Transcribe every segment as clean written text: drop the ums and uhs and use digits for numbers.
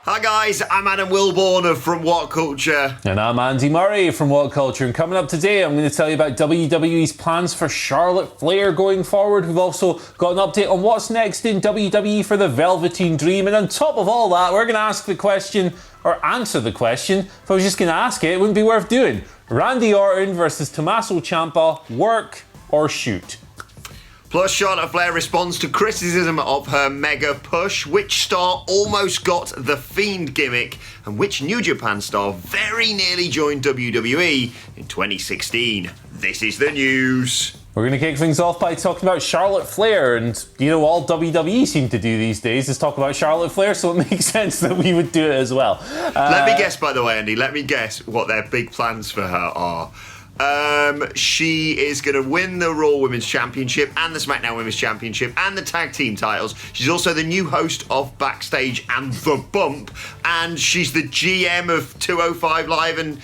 Hi guys, I'm Adam Wilborn from WhatCulture. And I'm Andy Murray from WhatCulture. And coming up today, I'm going to tell you about WWE's plans for Charlotte Flair going forward. We've also got an update on what's next in WWE for the Velveteen Dream. And on top of all that, we're going to ask the question, or answer the question. If I was just going to ask it, it wouldn't be worth doing. Randy Orton versus Tommaso Ciampa, work or shoot? Plus, Charlotte Flair responds to criticism of her mega push. Which star almost got the Fiend gimmick? And which New Japan star very nearly joined WWE in 2016? This is the news. We're going to kick things off by talking about Charlotte Flair. And, you know, all WWE seem to do these days is talk about Charlotte Flair, so it makes sense that we would do it as well. Let me guess, by the way, Andy. Let me guess what their big plans for her are. She is going to win the Raw Women's Championship and the SmackDown Women's Championship and the Tag Team titles. She's also the new host of Backstage and The Bump, and she's the GM of 205 Live, and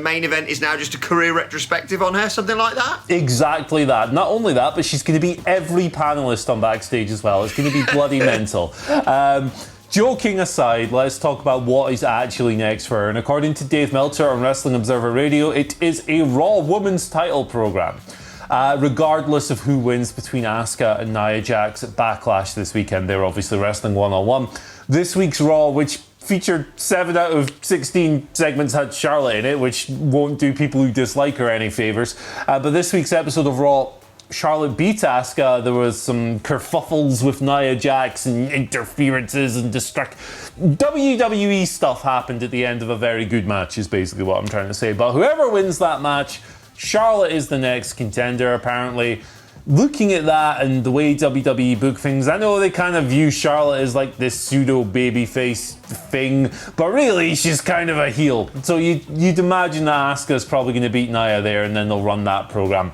main event is now just a career retrospective on her, something like that? Exactly that. Not only that, but she's going to be every panelist on Backstage as well. It's going to be bloody mental. Joking aside, let's talk about what is actually next for her. And according to Dave Meltzer on Wrestling Observer Radio, it is a Raw Women's title program. Regardless of who wins between Asuka and Nia Jax at Backlash this weekend, they're obviously wrestling one-on-one. This week's Raw, which featured 7 out of 16 segments had Charlotte in it, which won't do people who dislike her any favours. But this week's episode of Raw, Charlotte beat Asuka. There was some kerfuffles with Nia Jax and interferences and WWE stuff happened at the end of a very good match is basically what I'm trying to say. But whoever wins that match, Charlotte is the next contender apparently. Looking at that and the way WWE book things, I know they kind of view Charlotte as like this pseudo babyface thing, but really she's kind of a heel. So you'd imagine that Asuka's probably going to beat Nia there, and then they'll run that program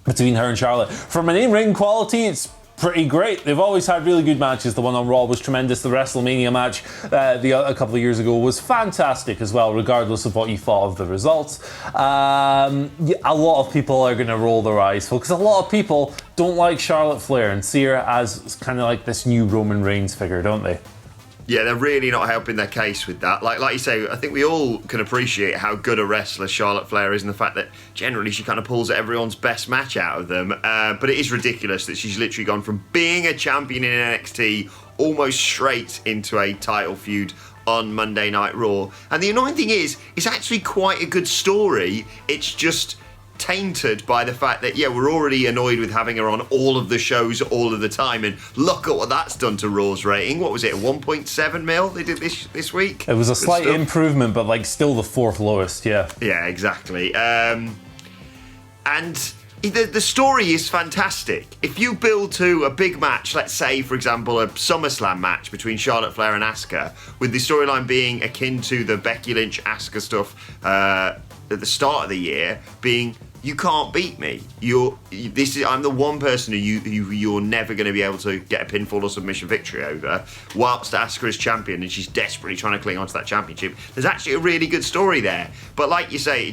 between her and Charlotte. From an in-ring quality, it's pretty great. They've always had really good matches. The one on Raw was tremendous. The WrestleMania match a couple of years ago was fantastic as well, regardless of what you thought of the results. A lot of people are going to roll their eyes, because a lot of people don't like Charlotte Flair and see her as kind of like this new Roman Reigns figure, don't they? Yeah, they're really not helping their case with that. Like you say, I think we all can appreciate how good a wrestler Charlotte Flair is, and the fact that generally she kind of pulls everyone's best match out of them. But it is ridiculous that she's literally gone from being a champion in NXT almost straight into a title feud on Monday Night Raw. And the annoying thing is, it's actually quite a good story. It's just tainted by the fact that, yeah, we're already annoyed with having her on all of the shows all of the time, and look at what that's done to Raw's rating. What was it, 1.7 mil they did this week? It was a slight improvement, but like still the 4th lowest. Yeah exactly. And the story is fantastic. If you build to a big match, let's say, for example, a SummerSlam match between Charlotte Flair and Asuka, with the storyline being akin to the Becky Lynch-Asuka stuff at the start of the year, being, you can't beat me. I'm the one person who you're never going to be able to get a pinfall or submission victory over, whilst Asuka is champion and she's desperately trying to cling onto that championship. There's actually a really good story there. But like you say,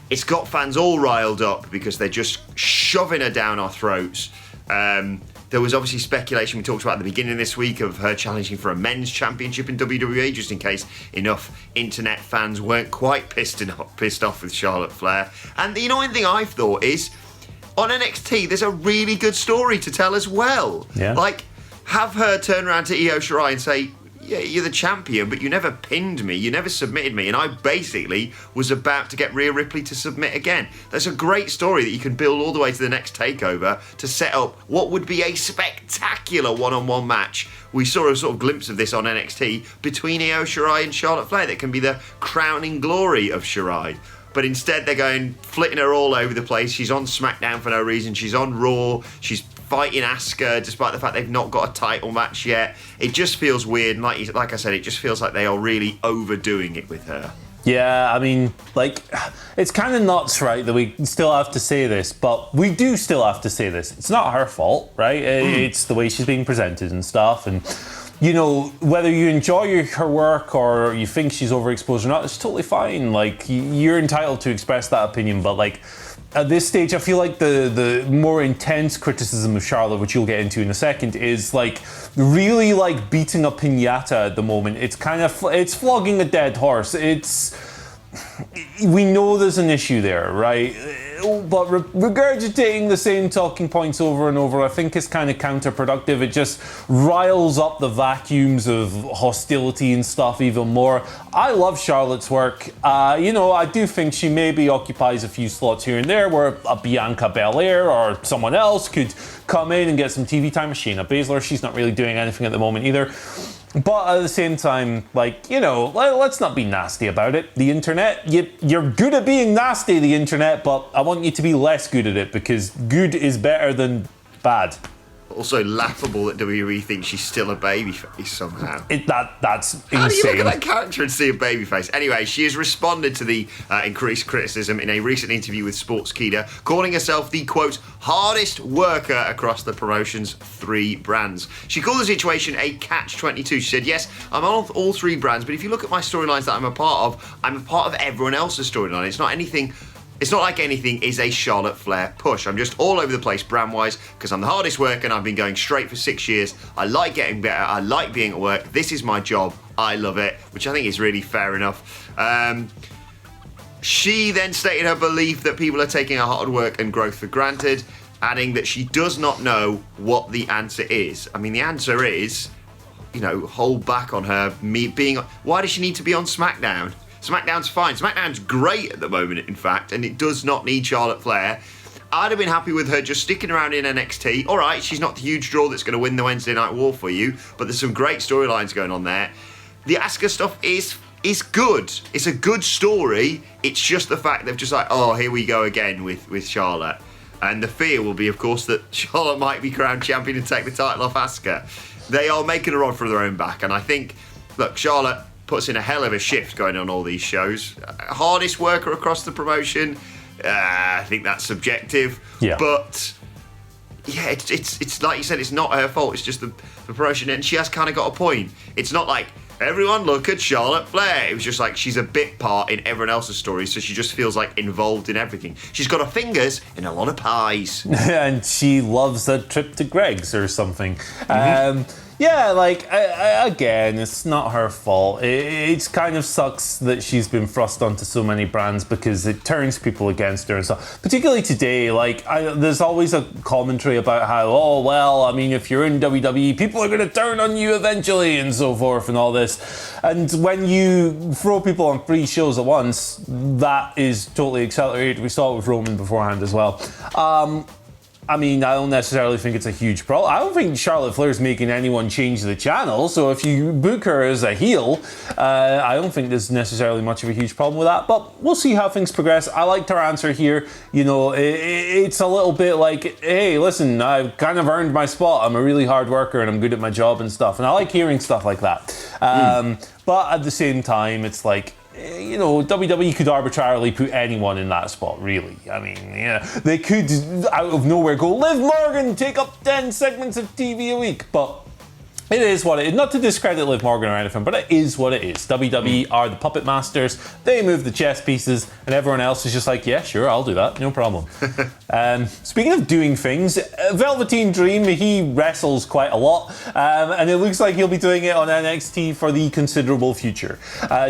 it's got fans all riled up because they're just shoving her down our throats. There was obviously speculation we talked about at the beginning of this week of her challenging for a men's championship in WWE, just in case enough internet fans weren't quite pissed off with Charlotte Flair. And the annoying thing I've thought is, on NXT, there's a really good story to tell as well. Yeah. Like, have her turn around to Io Shirai and say, yeah, you're the champion, but you never pinned me, you never submitted me, and I basically was about to get Rhea Ripley to submit again. That's a great story that you can build all the way to the next takeover to set up what would be a spectacular one-on-one match. We saw a sort of glimpse of this on NXT between Io Shirai and Charlotte Flair. That can be the crowning glory of Shirai. But instead they're going, flitting her all over the place. She's on SmackDown for no reason. She's on Raw. She's fighting Asuka despite the fact they've not got a title match yet. It just feels weird. And like I said, it just feels like they are really overdoing it with her. Yeah, I mean, like, it's kind of nuts, right, that we still have to say this, but we do still have to say this. It's not her fault, right? It's the way she's being presented and stuff, and, you know, whether you enjoy her work or you think she's overexposed or not, it's totally fine. Like, you're entitled to express that opinion, but, like, at this stage, I feel like the more intense criticism of Charlotte, which you'll get into in a second, is like really like beating a piñata at the moment. It's kind of it's flogging a dead horse. We know there's an issue there, right? But regurgitating the same talking points over and over, I think is kind of counterproductive. It just riles up the vacuums of hostility and stuff even more. I love Charlotte's work. I do think she maybe occupies a few slots here and there where a Bianca Belair or someone else could come in and get some TV time. Shayna Baszler, she's not really doing anything at the moment either. But at the same time, let's not be nasty about it. The internet, you're good at being nasty, the internet, but I want you to be less good at it because good is better than bad. Also laughable that WWE thinks she's still a babyface somehow. That's insane. How do you look at that character and see a babyface? Anyway, she has responded to the increased criticism in a recent interview with Sportskeeda, calling herself the, quote, hardest worker across the promotion's 3 brands. She called the situation a catch-22. She said, yes, I'm on all 3 brands, but if you look at my storylines that I'm a part of everyone else's storyline. It's not like anything is a Charlotte Flair push. I'm just all over the place brand-wise because I'm the hardest worker and I've been going straight for 6 years. I like getting better. I like being at work. This is my job. I love it, which I think is really fair enough. She then stated her belief that people are taking her hard work and growth for granted, adding that she does not know what the answer is. I mean, the answer is, hold back on her being... Why does she need to be on SmackDown? SmackDown's fine. SmackDown's great at the moment, in fact, and it does not need Charlotte Flair. I'd have been happy with her just sticking around in NXT. All right, she's not the huge draw that's going to win the Wednesday Night War for you, but there's some great storylines going on there. The Asuka stuff is good. It's a good story. It's just the fact they've just here we go again with Charlotte. And the fear will be, of course, that Charlotte might be crowned champion and take the title off Asuka. They are making a rod for their own back, and I think, look, Charlotte puts in a hell of a shift going on all these shows. Hardest worker across the promotion. I think that's subjective. Yeah. But yeah, it's like you said, it's not her fault. It's just the promotion, and she has kind of got a point. It's not like everyone look at Charlotte Flair. It was just like she's a bit part in everyone else's story, so she just feels like involved in everything. She's got her fingers in a lot of pies, and she loves a trip to Greg's or something. Mm-hmm. Again, it's not her fault. It kind of sucks that she's been thrust onto so many brands because it turns people against her and stuff. Particularly today, there's always a commentary about how, if you're in WWE, people are going to turn on you eventually and so forth and all this. And when you throw people on 3 shows at once, that is totally accelerated. We saw it with Roman beforehand as well. I don't necessarily think it's a huge problem. I don't think Charlotte Flair's making anyone change the channel, so if you book her as a heel, I don't think there's necessarily much of a huge problem with that, but we'll see how things progress. I liked her answer here. It's a little bit like, hey, listen, I've kind of earned my spot. I'm a really hard worker and I'm good at my job and stuff, and I like hearing stuff like that. But at the same time, it's like, WWE could arbitrarily put anyone in that spot, really. They could, out of nowhere, go, Liv Morgan, take up 10 segments of TV a week. But it is what it is. Not to discredit Liv Morgan or anything, but it is what it is. WWE are the puppet masters. They move the chess pieces, and everyone else is just like, yeah, sure, I'll do that. No problem. Speaking of doing things, Velveteen Dream, he wrestles quite a lot, and it looks like he'll be doing it on NXT for the considerable future.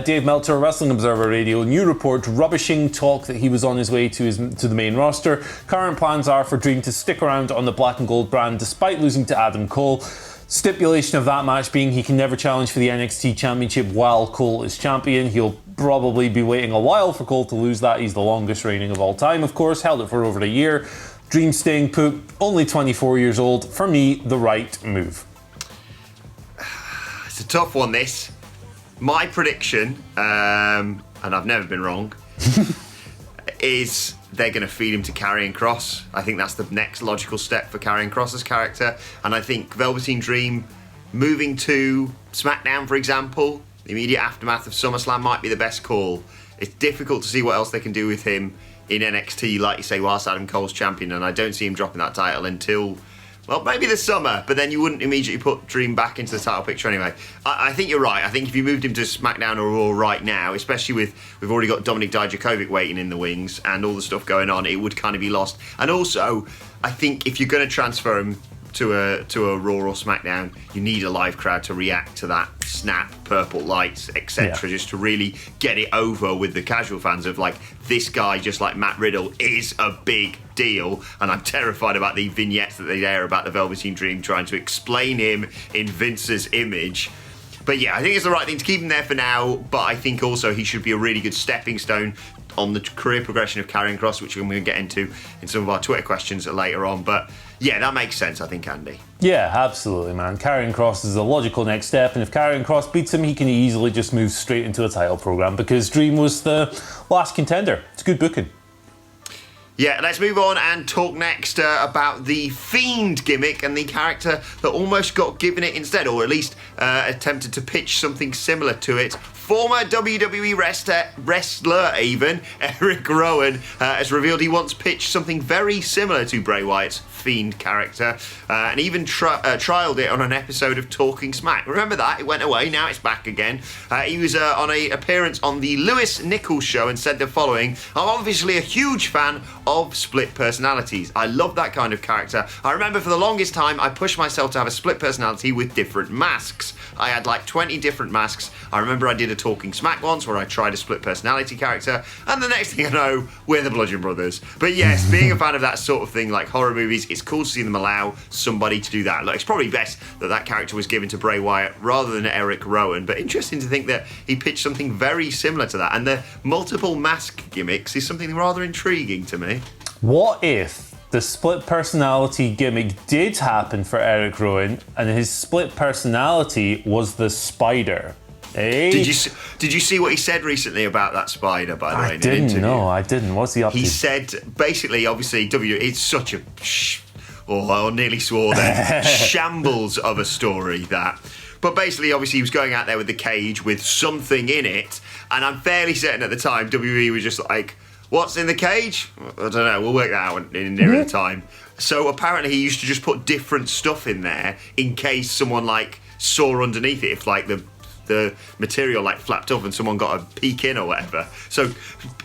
Dave Meltzer, Wrestling Observer Radio, new report rubbishing talk that he was on his way to the main roster. Current plans are for Dream to stick around on the Black and Gold brand despite losing to Adam Cole. Stipulation of that match being he can never challenge for the NXT Championship while Cole is champion. He'll probably be waiting a while for Cole to lose that. He's the longest reigning of all time, of course. Held it for over a year. Dream staying put, only 24 years old. For me, the right move. It's a tough one, this. My prediction, and I've never been wrong, is they're going to feed him to Karrion Kross. I think that's the next logical step for Karrion Kross's character. And I think Velveteen Dream moving to SmackDown, for example, the immediate aftermath of SummerSlam might be the best call. It's difficult to see what else they can do with him in NXT, like you say, whilst Adam Cole's champion. And I don't see him dropping that title until well, maybe the summer, but then you wouldn't immediately put Dream back into the title picture anyway. I think you're right. I think if you moved him to SmackDown or Raw right now, especially with we've already got Dominik Dijakovic waiting in the wings and all the stuff going on, it would kind of be lost. And also, I think if you're going to transfer him to a Raw or SmackDown, you need a live crowd to react to that snap, purple lights, etc., just to really get it over with the casual fans of like, this guy, just like Matt Riddle, is a big deal. And I'm terrified about the vignettes that they air about the Velveteen Dream trying to explain him in Vince's image. But yeah, I think it's the right thing to keep him there for now, but I think also he should be a really good stepping stone on the career progression of Karrion Kross, which we're going to get into in some of our Twitter questions later on. But yeah, that makes sense, I think, Andy. Yeah, absolutely, man. Karrion Kross is a logical next step, and if Karrion Kross beats him, he can easily just move straight into a title program because Dream was the last contender. It's good booking. Yeah, let's move on and talk next about the Fiend gimmick and the character that almost got given it instead, or at least attempted to pitch something similar to it. Former WWE wrestler even, Eric Rowan, has revealed he once pitched something very similar to Bray Wyatt's Fiend character, and even trialled it on an episode of Talking Smack. Remember that? It went away, now it's back again. He was on an appearance on the Lewis Nichols show and said the following: "I'm obviously a huge fan of split personalities. I love that kind of character. I remember for the longest time I pushed myself to have a split personality with different masks. I had like 20 different masks. I remember I did a Talking Smack once where I tried a split personality character, and the next thing I know, we're the Bludgeon Brothers." But yes, being a fan of that sort of thing, like horror movies, it's cool to see them allow somebody to do that. Look, it's probably best that that character was given to Bray Wyatt rather than Eric Rowan, but interesting to think that he pitched something very similar to that, and the multiple mask gimmicks is something rather intriguing to me. What if the split personality gimmick did happen for Eric Rowan and his split personality was the spider? Eh? Did you see what he said recently about that spider, by the way, in an didn't. interview? No, I didn't. What's he up to? He said, basically, obviously, it's such a, I nearly swore there, shambles of a story, that. But basically, obviously, he was going out there with the cage with something in it, and I'm fairly certain at the time, WWE was just like, what's in the cage? I don't know, we'll work that out in nearer the time. So apparently he used to just put different stuff in there in case someone like saw underneath it, if like the material like flapped off and someone got a peek in or whatever. So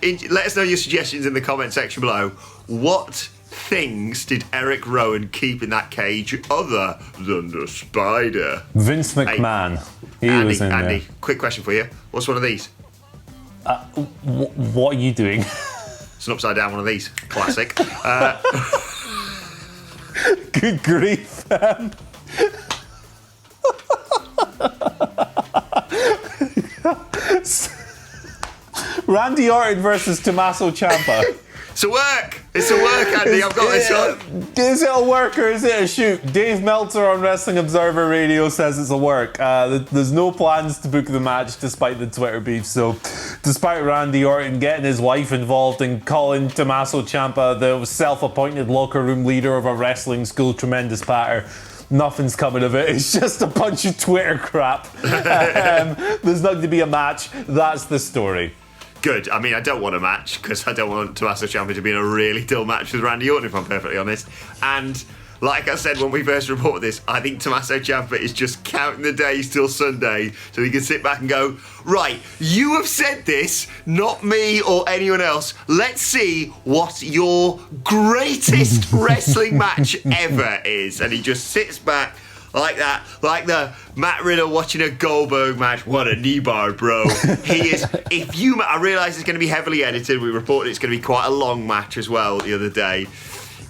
let us know your suggestions in the comment section below. What things did Eric Rowan keep in that cage other than the spider? Vince McMahon. He was in Andy, there. quick question for you. What's one of these? What are you doing? It's an upside down one of these. Classic. Good grief. Randy Orton versus Tommaso Ciampa. It's a work. It's a work, Andy. I've got this on. Is it a work or is it a shoot? Dave Meltzer on Wrestling Observer Radio says it's a work. There's no plans to book the match despite the Twitter beef. So, despite Randy Orton getting his wife involved and calling Tommaso Ciampa the self-appointed locker room leader of a wrestling school tremendous patter, nothing's coming of it. It's just a bunch of Twitter crap. There's not going to be a match. That's the story. Good. I mean, I don't want a match because I don't want Tommaso Ciampa to be in a really dull match with Randy Orton, if I'm perfectly honest. And like I said when we first reported this, I think Tommaso Ciampa is just counting the days till Sunday so he can sit back and go, right, you have said this, not me or anyone else. Let's see what your greatest wrestling match ever is. And he just sits back like that, like the Matt Riddle watching a Goldberg match. What a knee bar, bro. He is, I realise it's going to be heavily edited. We reported it's going to be quite a long match as well the other day.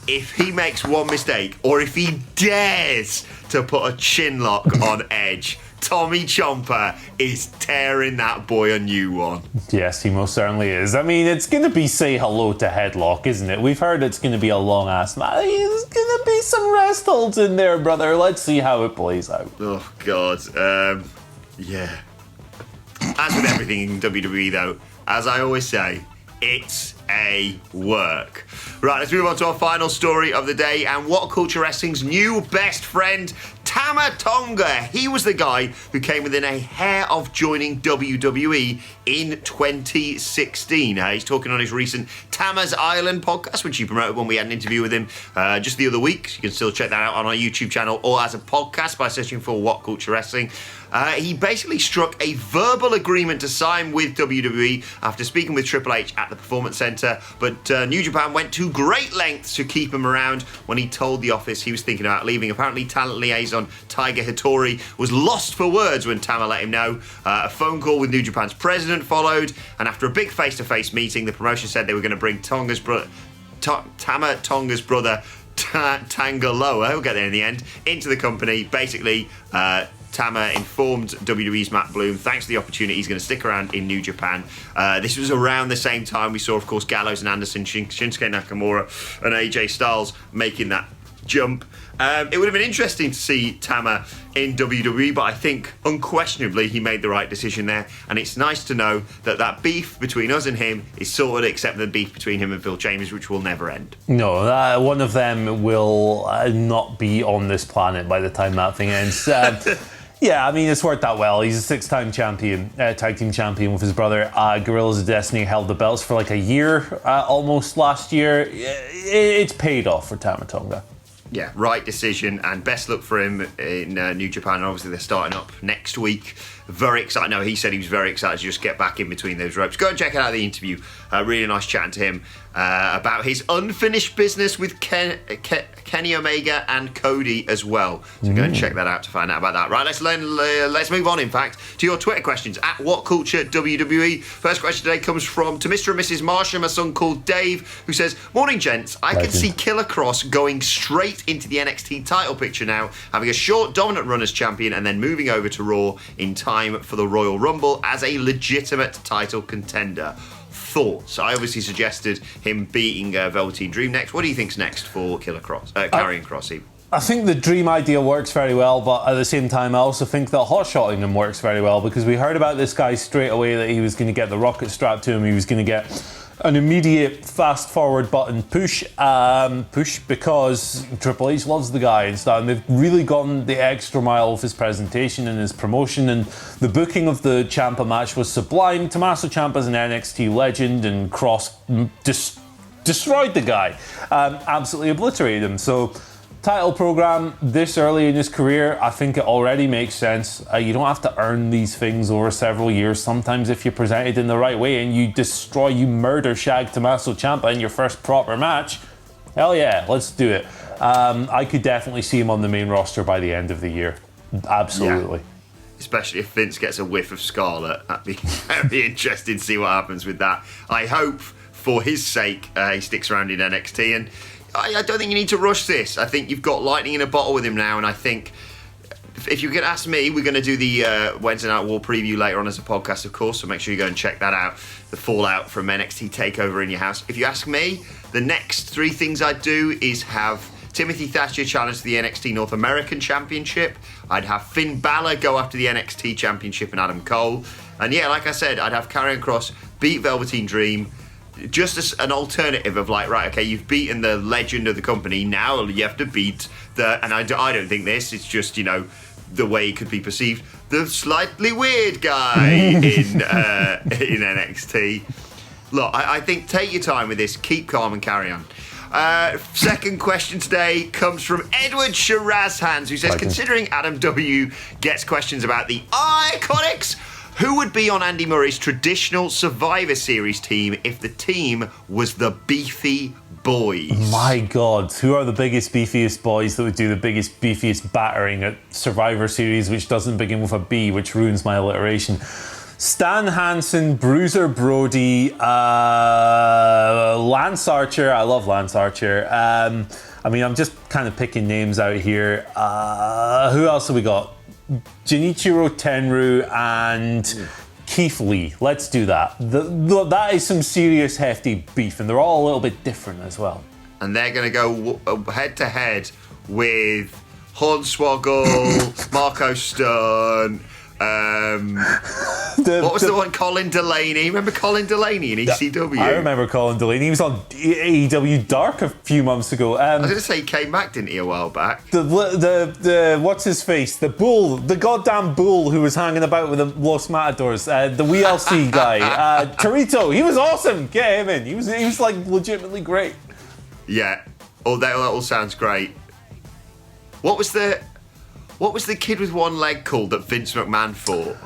If he makes one mistake, or if he dares to put a chin lock on Edge, Tommy Ciampa is tearing that boy a new one. Yes, he most certainly is. I mean, it's going to be say hello to headlock, isn't it? We've heard it's going to be a long-ass match. There's going to be some rest holds in there, brother. Let's see how it plays out. Oh, God. Yeah. As with everything in WWE, though, as I always say, it's a work. Right, let's move on to our final story of the day, and WhatCulture Wrestling's new best friend, Tama Tonga, he was the guy who came within a hair of joining WWE in 2016. He's talking on his recent Tama's Island podcast, which he promoted when we had an interview with him just the other week. You can still check that out on our YouTube channel or as a podcast by searching for WhatCulture Wrestling. He basically struck a verbal agreement to sign with WWE after speaking with Triple H at the Performance Center, but New Japan went to great lengths to keep him around when he told the office he was thinking about leaving. Apparently, talent liaison Tiger Hattori was lost for words when Tama let him know. A phone call with New Japan's president followed, and after a big face-to-face meeting, the promotion said they were going to bring Tama Tonga's brother, Tangaloa, we'll get there in the end, into the company. Basically, Tama informed WWE's Matt Bloom, thanks to the opportunity, he's going to stick around in New Japan. This was around the same time we saw, of course, Gallows and Anderson, Shinsuke Nakamura and AJ Styles making that jump. It would have been interesting to see Tama in WWE, but I think unquestionably he made the right decision there, and it's nice to know that beef between us and him is sorted, except the beef between him and Phil Chambers, which will never end. No, one of them will not be on this planet by the time that thing ends. Yeah, I mean, it's worked out well. He's a six-time champion, tag team champion with his brother. Guerrillas of Destiny held the belts for like a year, almost last year. It's paid off for Tama Tonga. Yeah, right decision, and best luck for him in New Japan. And obviously, they're starting up next week. Very excited. No, he said he was very excited to just get back in between those ropes. Go and check out the interview. Really nice chatting to him about his unfinished business with Kenny Omega and Cody as well. So go and check that out to find out about that. Right, let's move on, in fact, to your Twitter questions at WhatCulture WWE. First question today comes from to Mr. and Mrs. Marsham, a son called Dave, who says, "Morning, gents. I can see Killer Kross going straight into the NXT title picture now, having a short, dominant run as champion and then moving over to Raw in time for the Royal Rumble as a legitimate title contender." Thoughts? I obviously suggested him beating Velveteen Dream next. What do you think's next for Killer Kross? Karrion Kross, even. I think the Dream idea works very well, but at the same time, I also think that hot-shotting him works very well, because we heard about this guy straight away that he was going to get the rocket strapped to him, he was going to get an immediate fast-forward button push because Triple H loves the guy and stuff, and they've really gone the extra mile with his presentation and his promotion, and the booking of the Ciampa match was sublime. Tommaso Ciampa's an NXT legend, and Kross destroyed the guy, absolutely obliterated him. So title program this early in his career, I think it already makes sense. You don't have to earn these things over several years. Sometimes if you're presented in the right way and you murder Shag Tommaso Ciampa in your first proper match, hell yeah, let's do it. I could definitely see him on the main roster by the end of the year. Absolutely. Yeah. Especially if Vince gets a whiff of Scarlet. That'd be very interesting to see what happens with that. I hope, for his sake, he sticks around in NXT, and I don't think you need to rush this. I think you've got lightning in a bottle with him now, and I think if you could ask me, we're going to do the Wednesday Night War preview later on as a podcast, of course, so make sure you go and check that out, the fallout from NXT TakeOver in your house. If you ask me, the next three things I'd do is have Timothy Thatcher challenge to the NXT North American Championship. I'd have Finn Balor go after the NXT Championship and Adam Cole. And yeah, like I said, I'd have Karrion Kross beat Velveteen Dream, just as an alternative of like, right, okay, you've beaten the legend of the company, now you have to beat the, and I don't think this, it's just, you know, the way it could be perceived, the slightly weird guy in NXT. Look, I think take your time with this, keep calm and carry on. Second question today comes from Edward Shirazhans, who says, considering Adam W gets questions about the Iconics, who would be on Andy Murray's traditional Survivor Series team if the team was the Beefy Boys? My God, who are the biggest, beefiest boys that would do the biggest, beefiest battering at Survivor Series, which doesn't begin with a B, which ruins my alliteration? Stan Hansen, Bruiser Brody, Lance Archer. I love Lance Archer. I mean, I'm just kind of picking names out here. Who else have we got? Junichiro Tenryu and Keith Lee. Let's do that. That is some serious hefty beef, and they're all a little bit different as well. And they're going to go head to head with Hornswoggle, Marco Stern, What was the one? Colin Delaney. Remember Colin Delaney in ECW? I remember Colin Delaney. He was on AEW Dark a few months ago. I was going to say he came back, didn't he, a while back? The what's his face? The bull, the goddamn bull who was hanging about with the Los Matadors. The WLC guy, Torito. He was awesome. Get him in. He was like legitimately great. Yeah. Oh, that all sounds great. What was the kid with one leg called that Vince McMahon fought?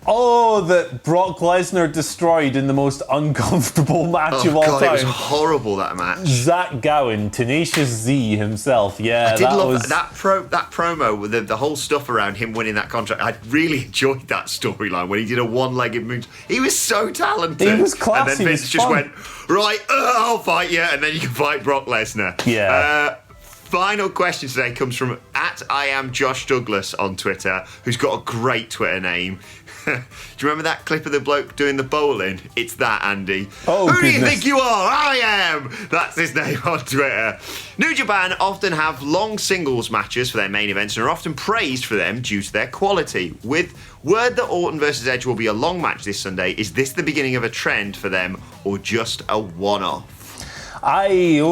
Oh, that Brock Lesnar destroyed in the most uncomfortable match of all time. It was horrible, that match. Zach Gowen, Tenacious Z himself. Yeah, I did love that promo with the whole stuff around him winning that contract. I really enjoyed that storyline when he did a one-legged move. He was so talented. He was classy. And then Vince just went, right, I'll fight you, and then you can fight Brock Lesnar. Yeah. Final question today comes from @IamJoshDouglas on Twitter, who's got a great Twitter name. Do you remember that clip of the bloke doing the bowling? It's that, Andy. Oh, Who goodness. do you think you are? I am. That's his name on Twitter. New Japan often have long singles matches for their main events and are often praised for them due to their quality. With word that Orton versus Edge will be a long match this Sunday, is this the beginning of a trend for them or just a one-off? I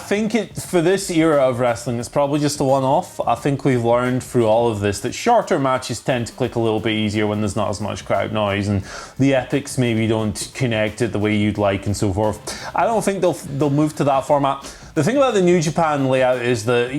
think for this era of wrestling, it's probably just a one-off. I think we've learned through all of this that shorter matches tend to click a little bit easier when there's not as much crowd noise, and the epics maybe don't connect it the way you'd like and so forth. I don't think they'll move to that format. The thing about the New Japan layout is that,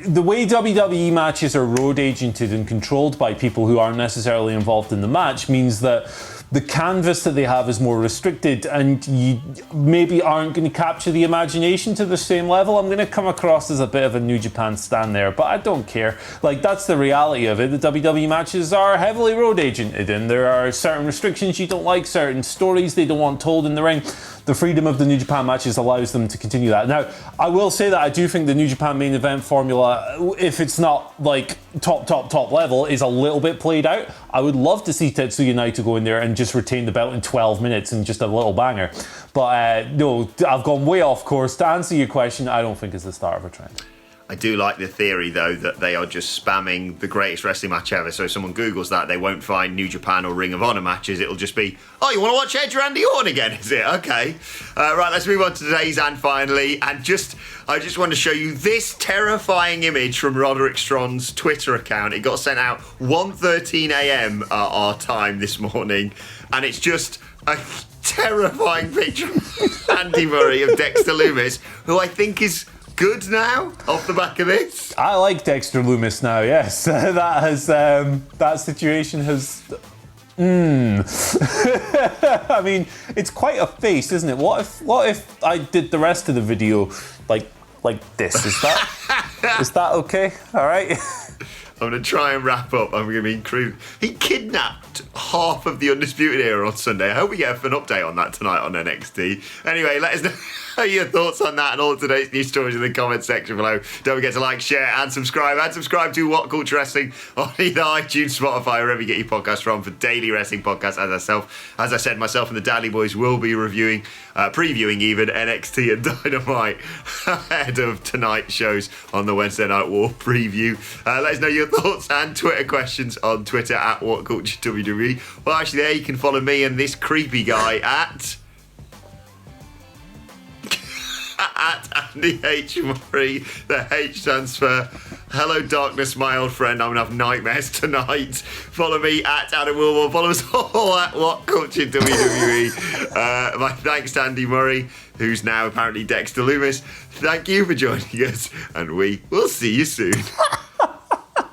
the way WWE matches are road agented and controlled by people who aren't necessarily involved in the match means that the canvas that they have is more restricted, and you maybe aren't going to capture the imagination to the same level. I'm going to come across as a bit of a New Japan stan there, but I don't care. Like, that's the reality of it. The WWE matches are heavily road agented, and there are certain restrictions you don't like, certain stories they don't want told in the ring. The freedom of the New Japan matches allows them to continue that. Now, I will say that I do think the New Japan main event formula, if it's not like top level, is a little bit played out. I would love to see Tetsuya Naito go in there and just retain the belt in 12 minutes and just a little banger. But no, I've gone way off course. To answer your question, I don't think it's the start of a trend. I do like the theory, though, that they are just spamming the greatest wrestling match ever. So if someone Googles that, they won't find New Japan or Ring of Honor matches. It'll just be, oh, you want to watch Edge Randy Orton again, is it? Okay. Right, let's move on to today's and finally. And I just want to show you this terrifying image from Roderick Strong's Twitter account. It got sent out 1:13 a.m. Our time this morning. And it's just a terrifying picture of Andy Murray of Dexter Lumis, who I think is good now off the back of this. I like Dexter Lumis now, yes. That situation has I mean, it's quite a face, isn't it? What if I did the rest of the video like this? Is that okay? All right. I'm going to try and wrap up. I'm going to be crude. He kidnapped half of the Undisputed Era on Sunday. I hope we get an update on that tonight on NXT. Anyway, let us know your thoughts on that and all of today's news stories in the comments section below. Don't forget to like, share, and subscribe. And subscribe to WhatCulture Wrestling on either iTunes, Spotify, wherever you get your podcasts from for daily wrestling podcasts. As I said, myself and the Dally Boys will be previewing even NXT and Dynamite ahead of tonight's shows on the Wednesday Night War preview. Let us know your thoughts and Twitter questions on Twitter at WhatCultureWWE. Well, actually, there you can follow me and this creepy guy at Andy H. Murray. The H stands for hello darkness, my old friend. I'm going to have nightmares tonight. Follow me at Adam Wilmore. Follow us all at WhatCultureWWE. My thanks to Andy Murray, who's now apparently Dexter Lumis. Thank you for joining us, and we will see you soon.